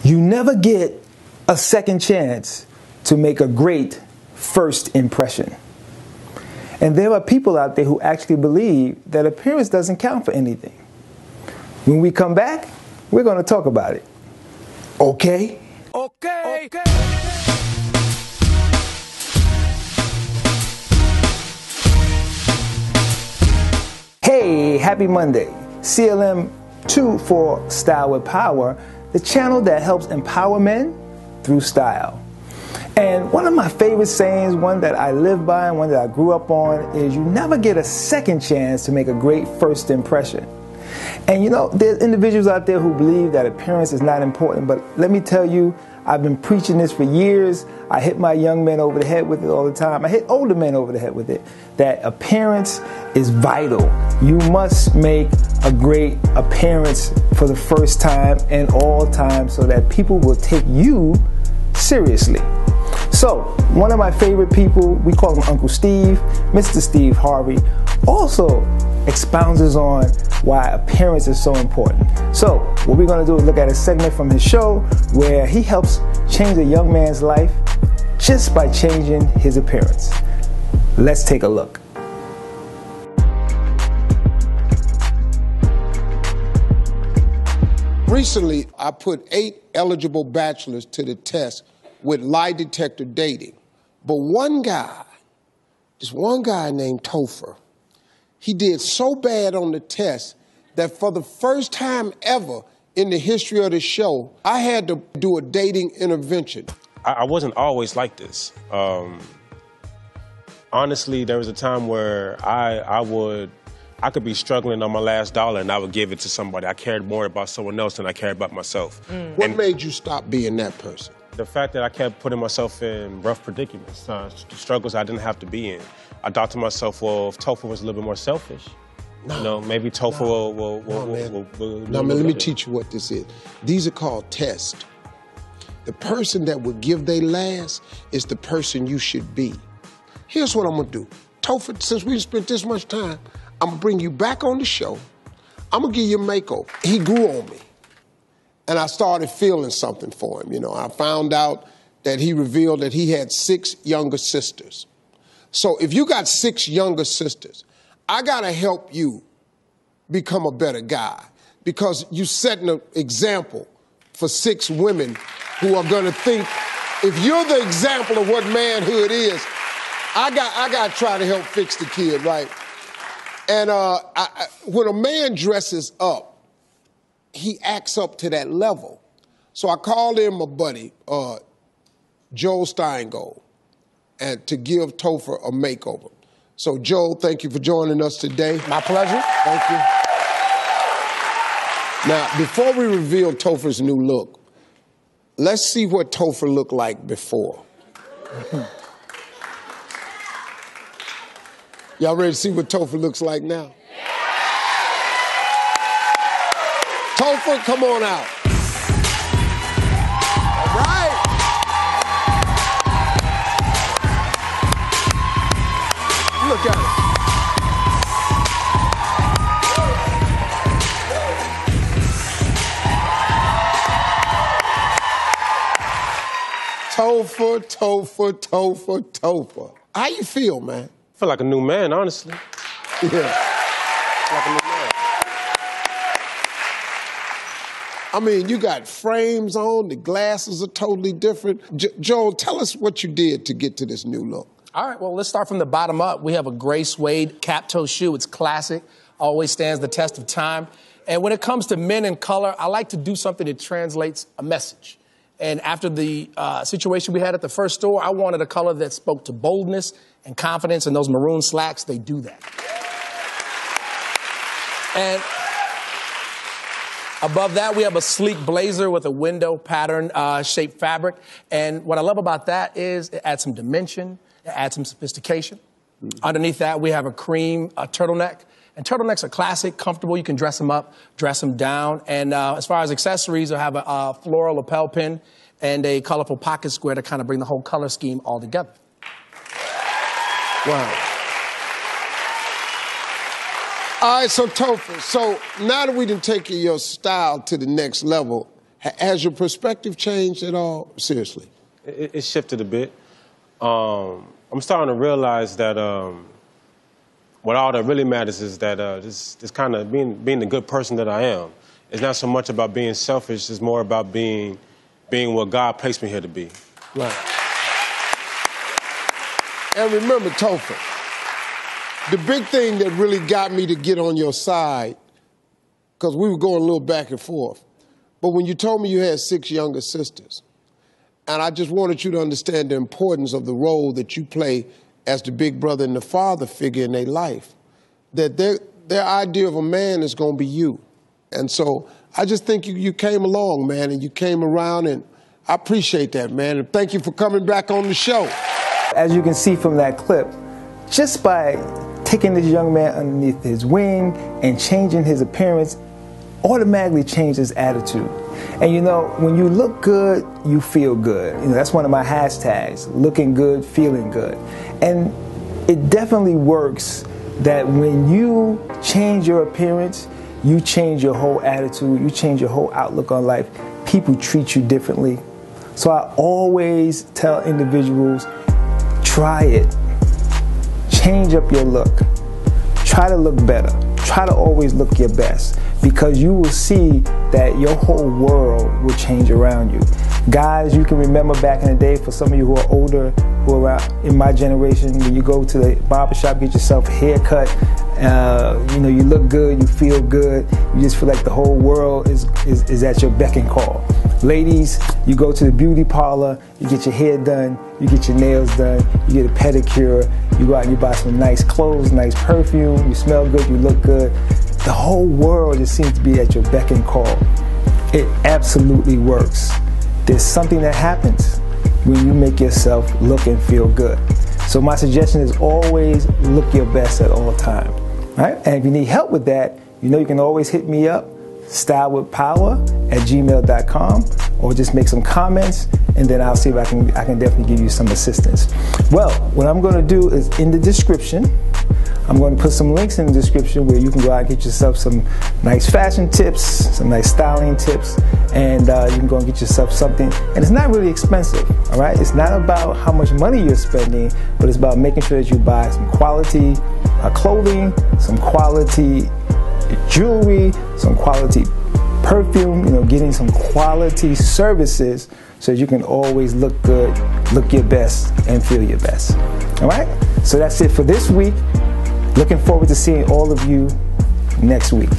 You never get a second chance to make a great first impression. And there are people out there who actually believe that appearance doesn't count for anything. When we come back, we're going to talk about it. Okay? Okay. Hey, happy Monday. CLM II for Style with Power, the channel that helps empower men through style. And one of my favorite sayings, one that I live by and one that I grew up on, is you never get a second chance to make a great first impression. And you know, there's individuals out there who believe that appearance is not important, but let me tell you, I've been preaching this for years. I hit my young men over the head with it all the time. I hit older men over the head with it, that appearance is vital. You must make a great appearance for the first time and all time so that people will take you seriously. So, one of my favorite people, we call him Uncle Steve, Mr. Steve Harvey, also expounds on why appearance is so important. So, what we're going to do is look at a segment from his show where he helps change a young man's life just by changing his appearance. Let's take a look. Recently, I put 8 eligible bachelors to the test with lie detector dating. But one guy, just one guy named Topher, he did so bad on the test that for the first time ever in the history of the show, I had to do a dating intervention. I wasn't always like this. Honestly, there was a time where I could be struggling on my last dollar and I would give it to somebody. I cared more about someone else than I cared about myself. What made you stop being that person? The fact that I kept putting myself in rough predicaments, struggles I didn't have to be in. I thought to myself, well, if Topher was a little bit more selfish, maybe Topher will No, man, let me teach you what this is. These are called tests. The person that would give they last is the person you should be. Here's what I'm gonna do. Topher, since we spent this much time, I'm gonna bring you back on the show. I'm gonna give you a makeover. He grew on me. And I started feeling something for him. You know, I found out that he revealed that he had 6 younger sisters. So if you got 6 younger sisters, I gotta help you become a better guy because you're setting an example for 6 women who are gonna think, if you're the example of what manhood is, I got to try to help fix the kid, right? And when a man dresses up, he acts up to that level. So I called in my buddy, Joel Steingold, and to give Topher a makeover. So Joel, thank you for joining us today. My pleasure. Thank you. Now, before we reveal Topher's new look, let's see what Topher looked like before. Y'all ready to see what Topher looks like now? Topher, come on out. All right. Look at it. Topher, Topher, Topher, Topher. How you feel, man? I feel like a new man, honestly. Yeah. Like a new man. I mean, you got frames on, the glasses are totally different. Joel, tell us what you did to get to this new look. All right, well, let's start from the bottom up. We have a gray suede cap-toe shoe. It's classic, always stands the test of time. And when it comes to men in color, I like to do something that translates a message. And after the situation we had at the first store, I wanted a color that spoke to boldness and confidence, and those maroon slacks, they do that. And above that, we have a sleek blazer with a window pattern shaped fabric. And what I love about that is it adds some dimension, it adds some sophistication. Underneath that, we have a cream turtleneck. And turtlenecks are classic, comfortable. You can dress them up, dress them down. And as far as accessories, I have a floral lapel pin and a colorful pocket square to kind of bring the whole color scheme all together. Wow. All right, so Topher, so now that we done taken your style to the next level, Has your perspective changed at all? Seriously. It shifted a bit. I'm starting to realize that what all that really matters is that this kind of being the good person that I am. It's not so much about being selfish, it's more about being what God placed me here to be. Right. And remember, Topher, the big thing that really got me to get on your side, because we were going a little back and forth, but when you told me you had 6 younger sisters, and I just wanted you to understand the importance of the role that you play as the big brother and the father figure in their life, that their idea of a man is going to be you. And so I just think you came along, man, and you came around, and I appreciate that, man. And thank you for coming back on the show. As you can see from that clip, just by taking this young man underneath his wing and changing his appearance, automatically changed his attitude. And you know, when you look good, you feel good. You know, that's one of my hashtags, looking good, feeling good. And it definitely works that when you change your appearance, you change your whole attitude, you change your whole outlook on life. People treat you differently. So I always tell individuals, try it. Change up your look. Try to look better. Try to always look your best, because you will see that your whole world will change around you. Guys, you can remember back in the day, for some of you who are older, who are in my generation, when you go to the barbershop, get yourself a haircut, you know, you look good, you feel good, you just feel like the whole world is at your beck and call. Ladies, you go to the beauty parlor, you get your hair done, you get your nails done, you get a pedicure, you go out and you buy some nice clothes, nice perfume, you smell good, you look good. The whole world just seems to be at your beck and call. It absolutely works. There's something that happens when you make yourself look and feel good. So my suggestion is always look your best at all times. Right? And if you need help with that, you know you can always hit me up, stylewithpower@gmail.com, or just make some comments, and then I'll see if I can definitely give you some assistance. Well, what I'm going to do is in the description, I'm going to put some links in the description where you can go out and get yourself some nice fashion tips, some nice styling tips, and you can go and get yourself something. And it's not really expensive, all right? It's not about how much money you're spending, but it's about making sure that you buy some quality clothing, some quality jewelry, some quality perfume, you know, getting some quality services so you can always look good, look your best, and feel your best. All right? So that's it for this week. Looking forward to seeing all of you next week.